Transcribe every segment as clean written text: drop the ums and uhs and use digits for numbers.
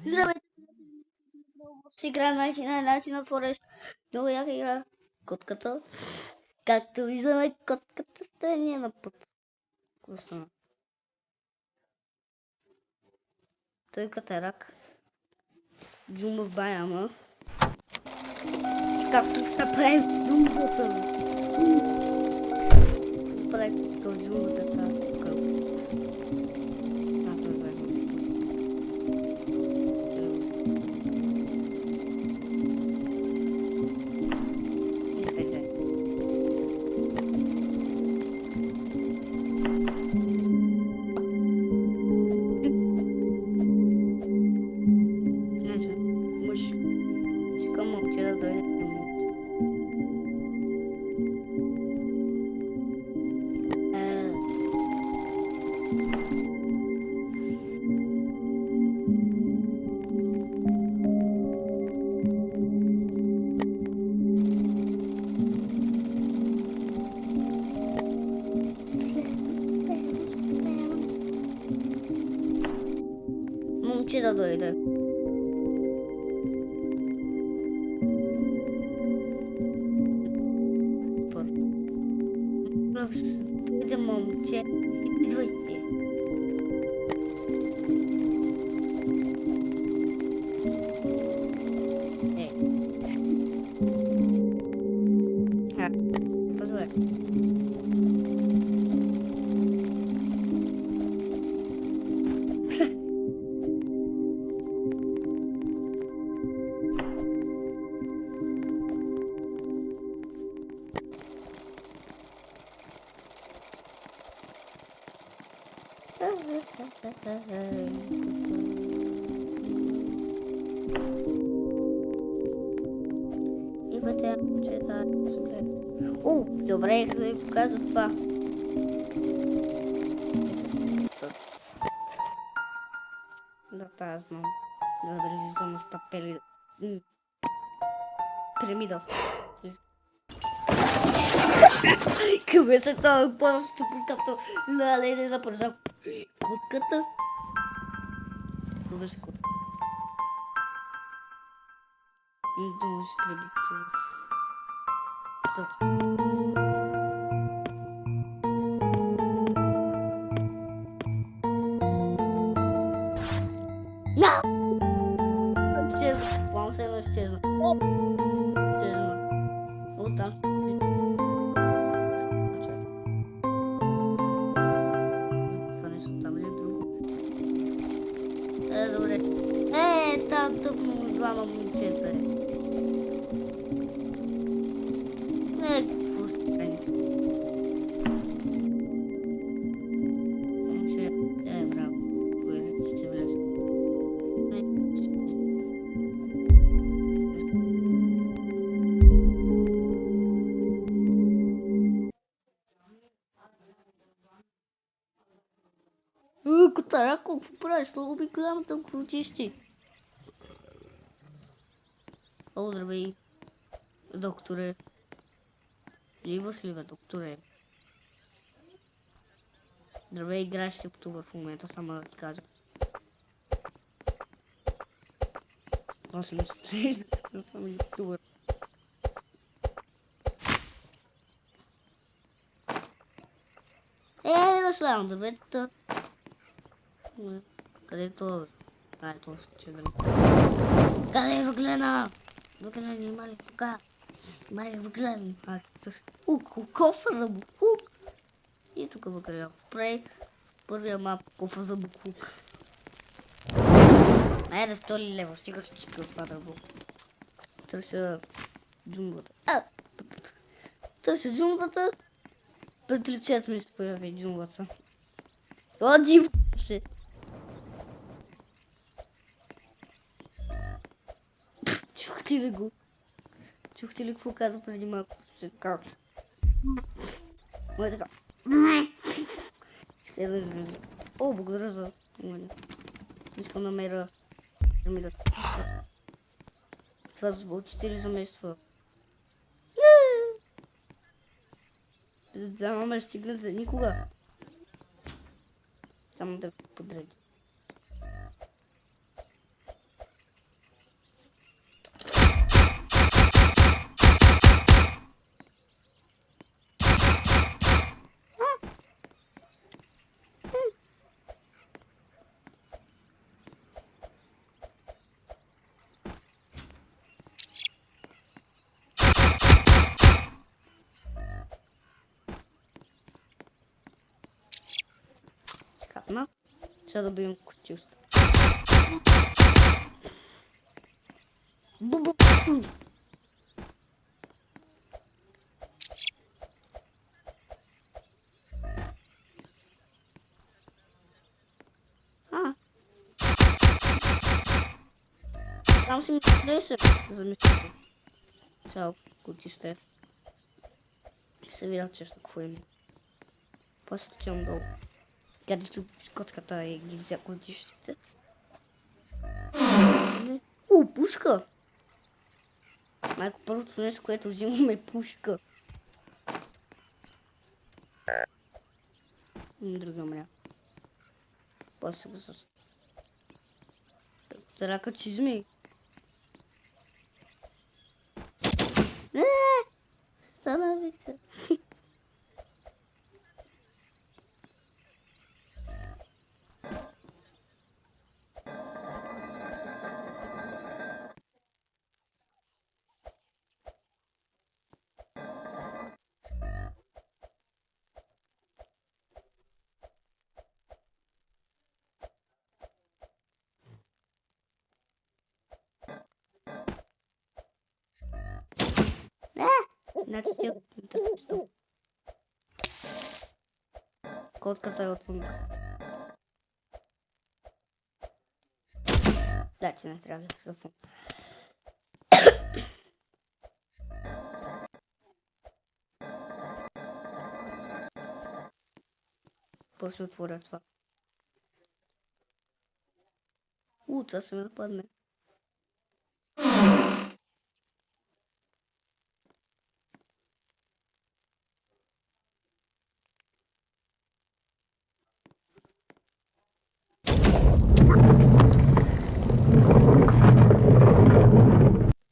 Здравейте, с игра на Форест. Много яка игра. Котката. Както виждаме, котката стане на път. Какво той катерак. Джумба в баяма. Как се прави джумбата? Се прави котка в джумбата. Момче да дойде. Дойде момче. Идвайте. Позволь. И бъде момчета се гледат. О, добре, да ви покажа това. Да, тази знам. Забележителността пирамида. Къде се това по-ступи като лалене на пръжа? Котката? Къде се котка? Много се прибитуват. На! Изчезна. План се едно изчезна. Изчезна. Оттам. Това нещо там ли е друго? Добре. Там тъпно двама момчета е. Какво стане? Момче, браво. Кое ще влезе? Котарако, какво правиш? Много би голямата ключищи. О, здравей, докторе. Ливаш ли бе, докторе? Здравей, играеш ютубър в момента, само да ти кажа. Аз мисля, че съм ютубър. Да слагам дърветата. Къде е това, бе? Ай, това ще че дали. Къде е въглена? Въглена има ли тук? Има ли въглена? Аз тъж. Кофа за буклук. И тук въглена. Прави първия мап кофа за буклук. Айде 100 лева, стига се чипи от това дърво. Търся джумбата. Търся джумбата. Пред лицето ми се появи джумбата. О, диво се. Чухте ли го? Чухте ли какво каза преди малко? Така. Мой така. Се разглежда. О, благодаря за внимание. Искам да намеря пирамидата. Това с вълчите ли замества? Да, ме стигнете никога. Само да подреди. No, сейчас добьем кустюст. Бу-бу-бу. А. Там си ми влезе замислено. Чао, кутисте. Се видят често какво има. После отивам долу. Където котката ги взя кутищите. Пушка! Майко, първото нещо, което взимаме е пушка. Други умря. После го със... Трака, че зми. Стана, Виктор. Значи тя търпищо. Котката е отвън. Да, че не трябва да се зафун. После отворя това. Това се ме нападне.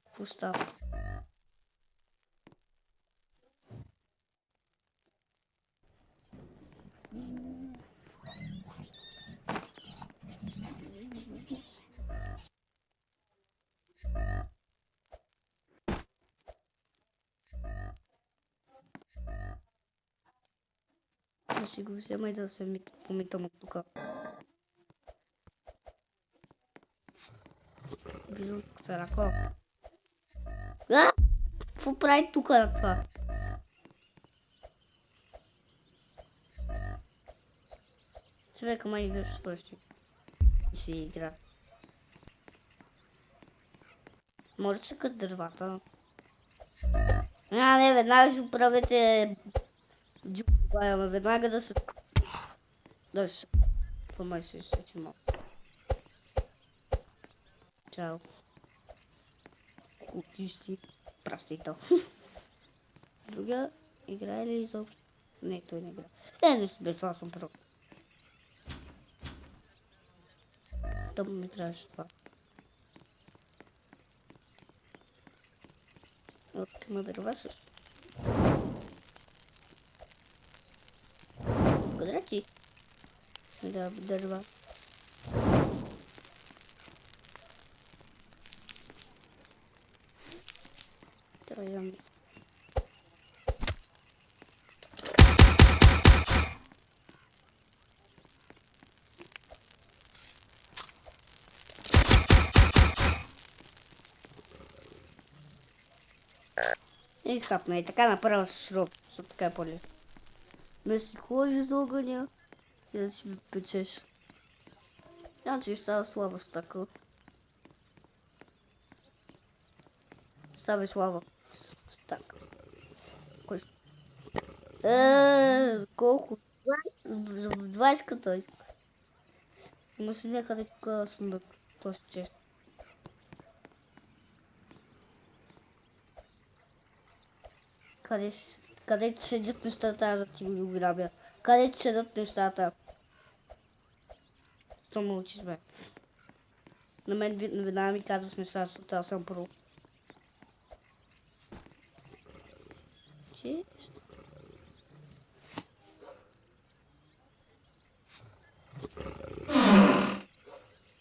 Какво става? Да си го взема и да се помитам от тук. Близо от рако. Какво прави тук на това? Човека май да свърши. И си игра. Може да се кът дървата. Не, веднага ще правите джуквая, веднага да се... Да се... Помай се изсечи малко. Чао. Кутисти. Простител. Другия играе ли изобщо? Не, той не играе. Не си без това съм прав. Тъпо ми трябваше това. От има дърва също. Благодаря ти. Да, дърва. Трябва. И хапна и така направо с шроб, защото така е по-лесно. Да си ходиш до огъня и да си печеш. Значи става слава с така. Става слава с така. Кой? Колко? 20 като иска. Има си някъде тук сундък. Този чест. Къде ти седят нещата, за да ти го грабя? Къде ти седят нещата? Що ме учиш, бе? На мен веднага ми казваш нещата, защото аз съм про. Че?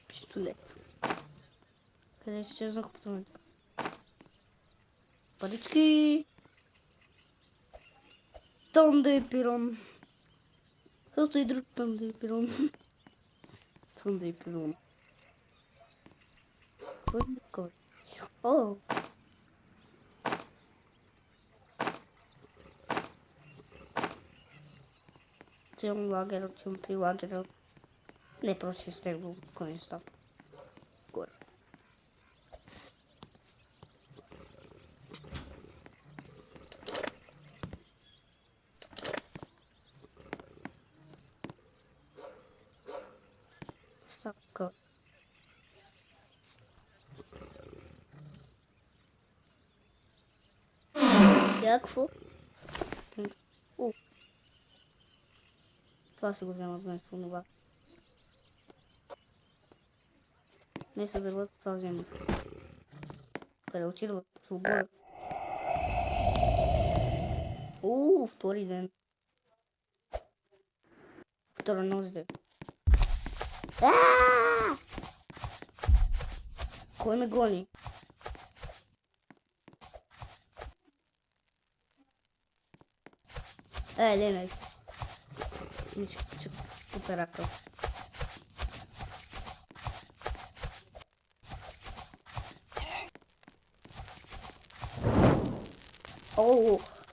Пистолет. Къде изчезнах по това? Парички! Тънда е пирон. Също и друг тънда е пирон. искам да й плюна. Кой? О! Отивам лагера, отивам при лагера. Не, просто ще го конеста. Горе. Така. Какво? Това си го взема вместо това. Вместо дървата това взема. Къде отидва? Свобода. Втори ден. Втора нощ ден. Кой ме гони? Ленай. Мисля, че оператор.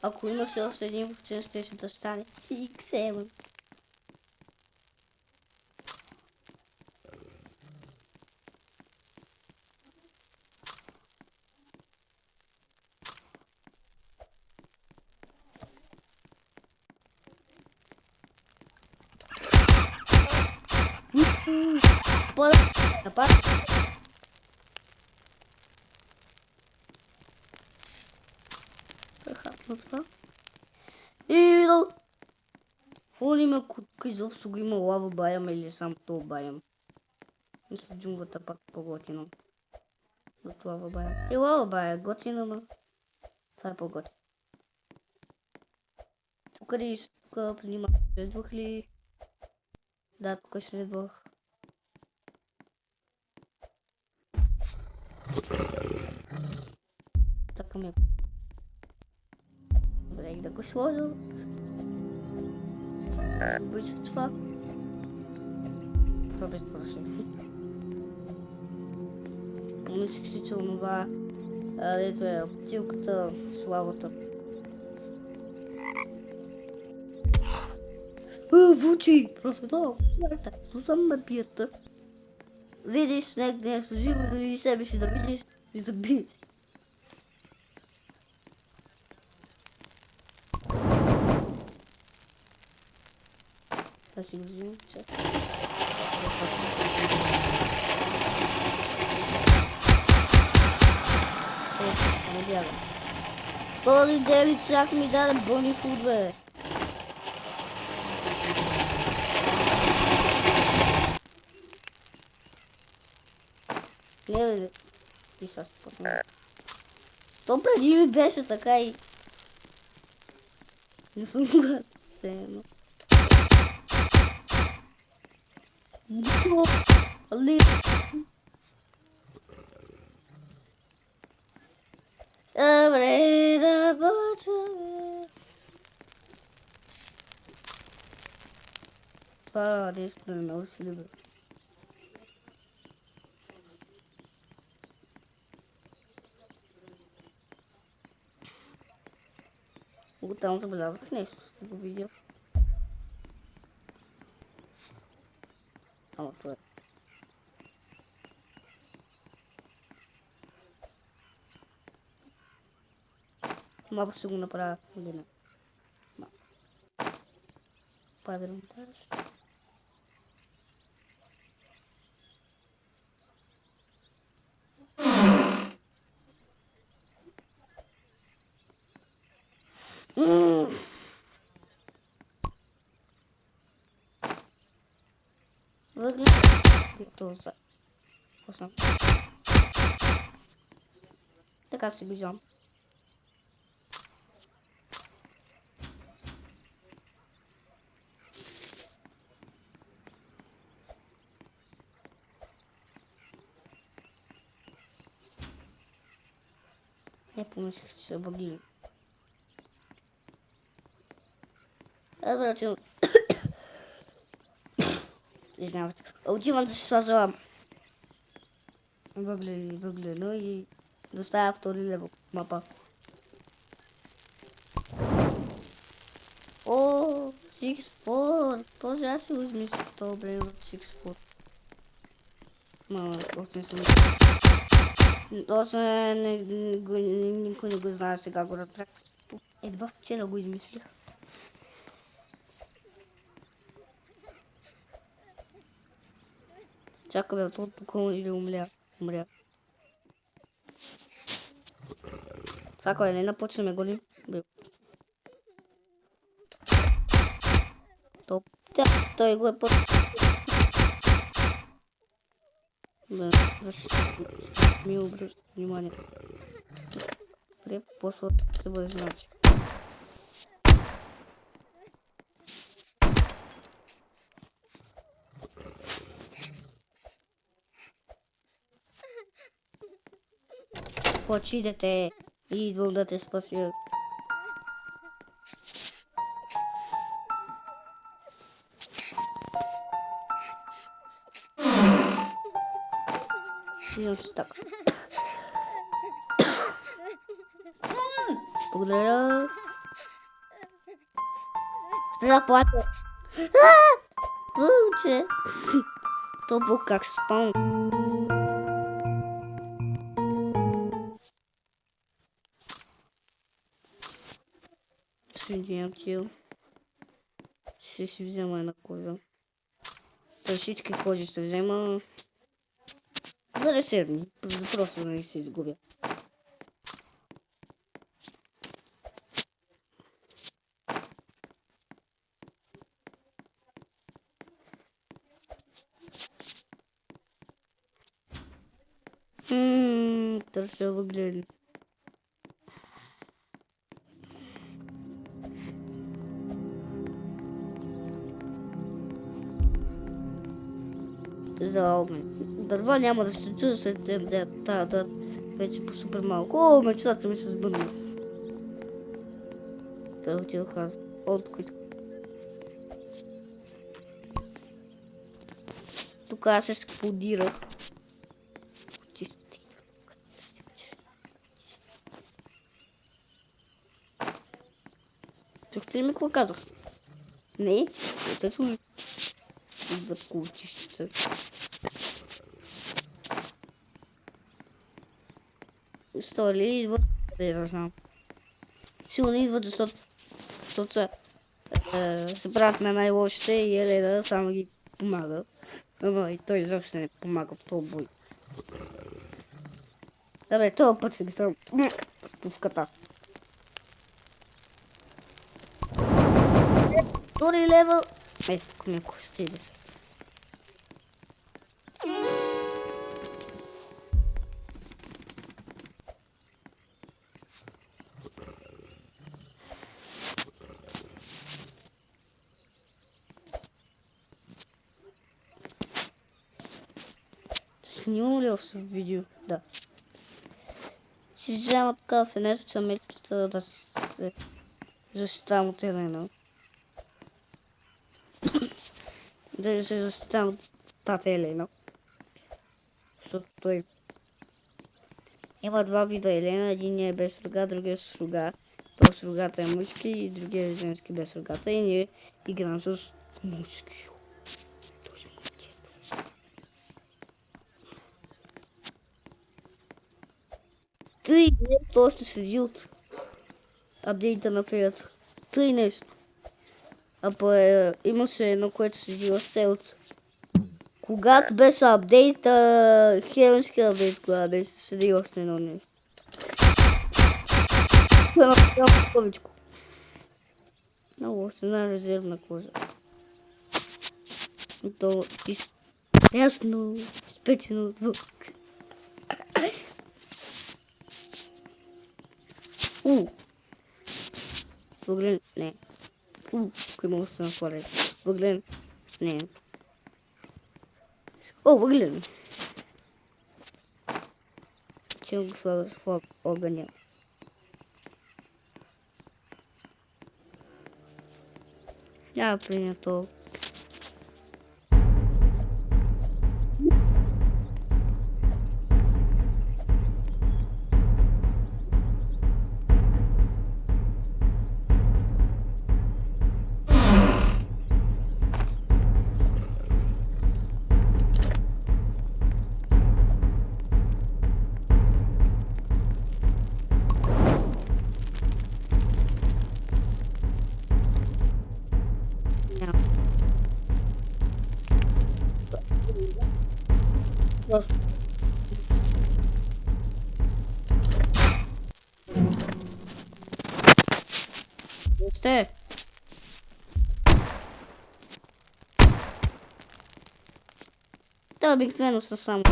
Ако имаше още един процент, ще да стане 6-7. Напад. Прехапна това. И да. Ходи ме кутка, изобщо го има лава баям или сам то баям. Мисля, джунглата пак по-готино. От лава баям. И лава бая, готино, но това е по-готино. Тук преди малко следвах ли? Да, тук следвах. Така ми е. Добре, да го сложа. Обича това. Това без прашен. Помислих си, че онова, дето е птилката, славата. Вучи! Просто това. Слушам ме пията. Видиш нещо живо, да видиш себе си, да видиш и забиеш. Аз си го взимам, че. Не бягам. Този ден чак ми даде бони фуд, бе. Не, бе. И сега спътна. То преди ми беше така и... Не съм гладен. Все едно. Али... Добре да почваме. Това нещо да не научи ли, бе. Там забелязах нещо, сте го видя. Ама това е. Малко ще го направя или не. Правя монтаж. Выглядит тоже. Вкусно. Така си го взям. Не помислих, че ще бъгли. Извинявайте. Отивам да си сложа въглено и доставя втори лево мапа. О, Six4! Боже, аз си го измислих това време от Six4. Мама, още не съм... Още никой не го знае, сега го разбрах. Едва вчера го измислих. Чакаме от тук или умря. Така е, не напочнем голи. Топ. Той го е по... Ми обръща внимание. Добре, после ще бъде значи. Почидете и идвам да те спася. Идвам ще така. Благодаря. Спри да плача. Вълче. Това как ще спам. Следям тил. Ще си взема една кожа. За всички кожи ще взема. За резервни. Просто да не се изгубя. Търся въгледи. За огън. Дърва няма да ще чуя след да вече по супер малко. О, мечтата ми се сбъдна. Та отидох аз. Откъде? Тук аз се експлодирах. Чухте ли ми какво казах? Не се чули. Идват култищата. Стой ли идват? Не знам. Сигурно идват, защото се правят на най-лошите и Елена само ги помага. Ама и той изобщо не помага в този бой. Добре, този път се ги срам с пуската. Втори левел. Ето тук ми е кости 10. Снимам ли още видео? Да. Си взема така фенерча мечката да се защитавам от Елена. Да се защитавам от тата Елена. Защото той има два вида Елена. Един е без слуга, другия е с слуга. То с слугата е мъжки и другия е женски без слугата. И ние играем с мъжки. Тъй нещо още седи от апдейта на феята. Тъй нещо. Имаше едно, което седи още от... Когато беше апдейта, хеменски апдейт, когато беше седи още едно нещо. Повечко. Много още една резервна кожа. То ясно, спечено отвък. Въглен, не. Кой мога да се нафоря? Въглен, не. О, въглен. Ще го слага в огъня. Няма приня то. Сте! Те обикновено са само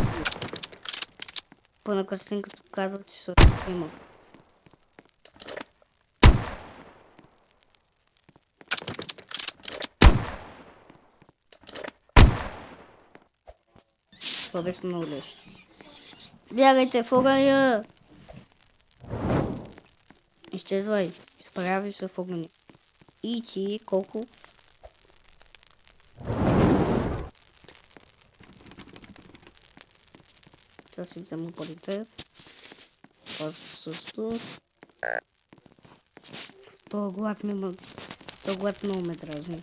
по-на картинката казват, че са има. Това беше много лесно. Бягайте в огъня! Изчезвай. Изправи се в огъня. И ти колко? Сега си взема парите. Това също. Това глад много ме дразни.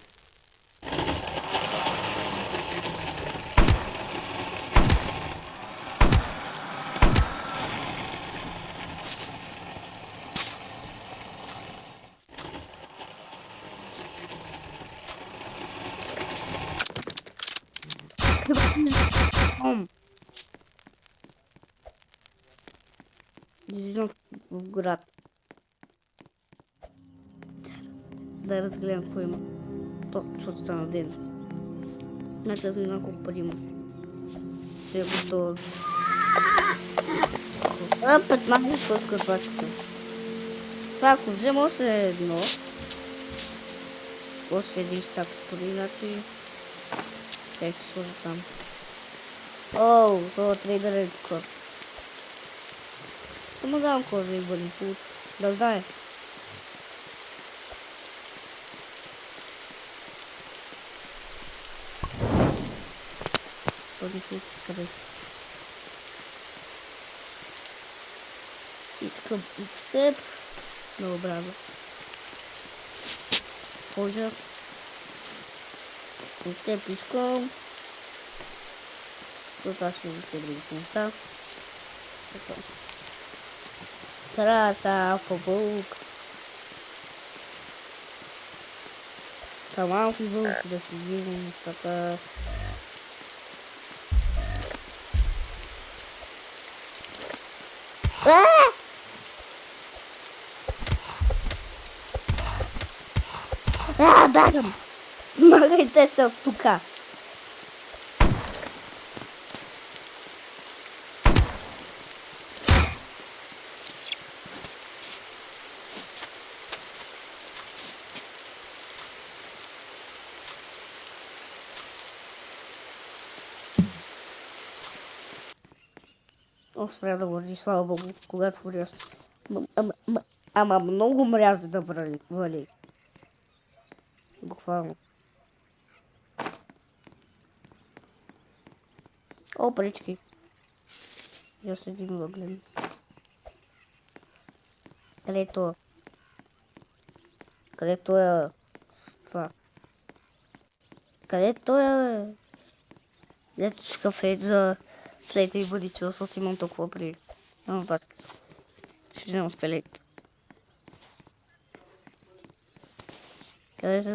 Излизам в град. Да разгледам какво има. То стана ден. Значи аз не знам колко пари има. Сега готово. 15 пъска пачката. Сега ако взема още едно. Още един стак с пари, значи те ще сложа там. Оу, това трейдър е тук. Само давам кожа и бъдем фулт. Да знае. Бъдем фулт, къде си? Искам от степ. Много браво. Кожа. От теб искам. Това ще ви другите неща. Така. Траса, фобулк. Тамам фобулк, да си взимам нещата. Бягам! Магайте се от тука! О, спря да върви, слава богу, когато вървя. Ама много мряза да вали. Буквално. О, парички. Я седим въглен. Къде е това? Къде е това? Къде е? Ето шкафет за флейта и бъдича, защото имам толкова пари. Нямам пак. Ще взема флейт. Къде се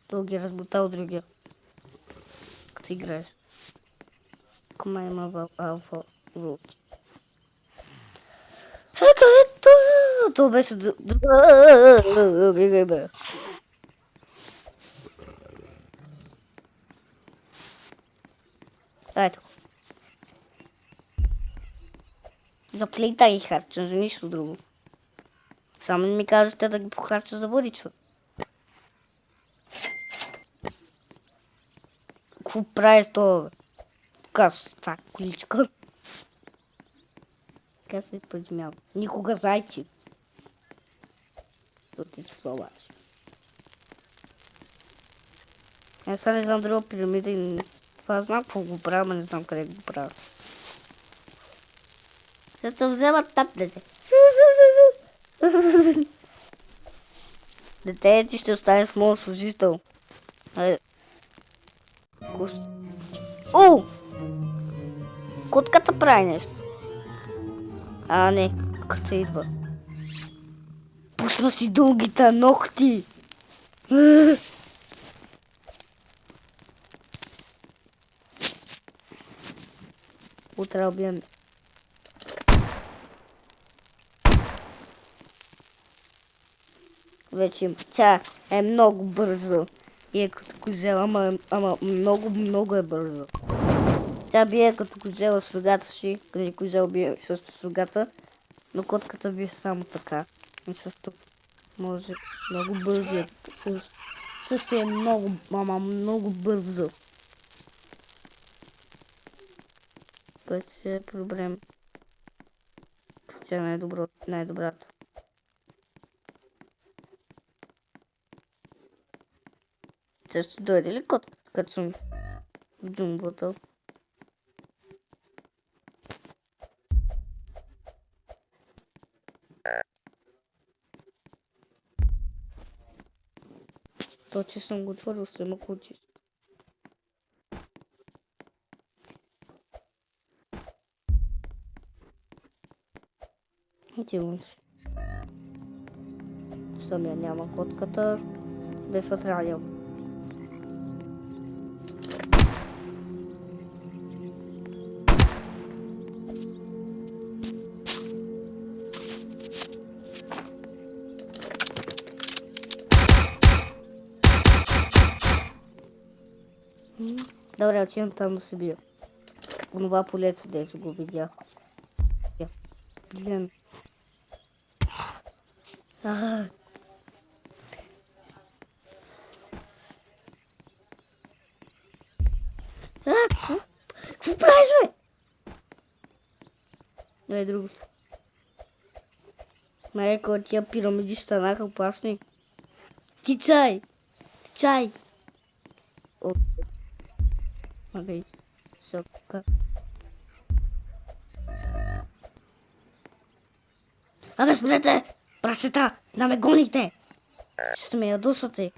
то ги разбутал другия. Като играеш. Кома има в алфа волки. Където е? То беше друга. Ето. За плейта ги харча, за нищо друго. Само не ми казвате да ги похарча за водичка. Какво прави това, бе? Каз, това количка. Как се подмява? Никога зайчи. То ти се слабаш. Аз сега не знам друга пирамида и това знам какво го правя, но не знам къде го правя. Зато вземат таблете. Дете ти ще остане с моят служител. О! Котката прави нещо. А, не, котката идва. Пусна си дългите ногти. Утре убием. Вече тя е много бързо. И е като козела, ама много е бързо. Тя бие като козела с рогата си, къде козел бие също с рогата, но котката бие само така. И също може много бързо. Също е много, много бързо. Което е проблем. Тя е най-добрата. Тя ще дойде ли котката, като съм в джунглата? То, че съм го отворил, ще ме кучиш. Отивам си. Щом я няма котката, без радио. Добре, отивам там да се бия. Онова полето, дето го видях. Гледам. Какво правиш, бе? Не е другото. Майко, тия пирамиди станаха опасни. Тичай! Тичай! Окей. Сока. Абе, спрете! Прасета! Да ме гоните! Ще ме ядосате.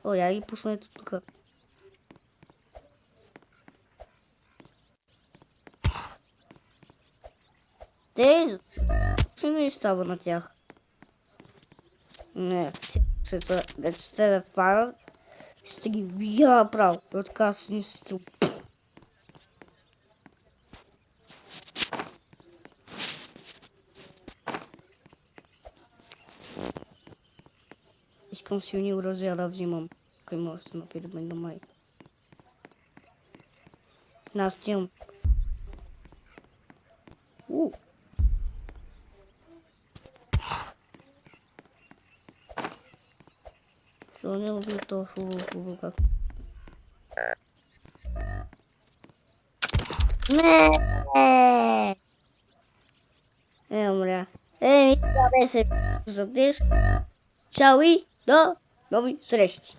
О, я ги пуснете тук. Те... Ще не става на тях. Не, вече ще ме фанат. Ще ги бия направо. И така си не си чул. Искам силни оръжия да взимам. Кой може да напире мен на май. Настим. Що не люби то хубаво как. Не! Умря. Това беше за днес. Чао и до нови срещи!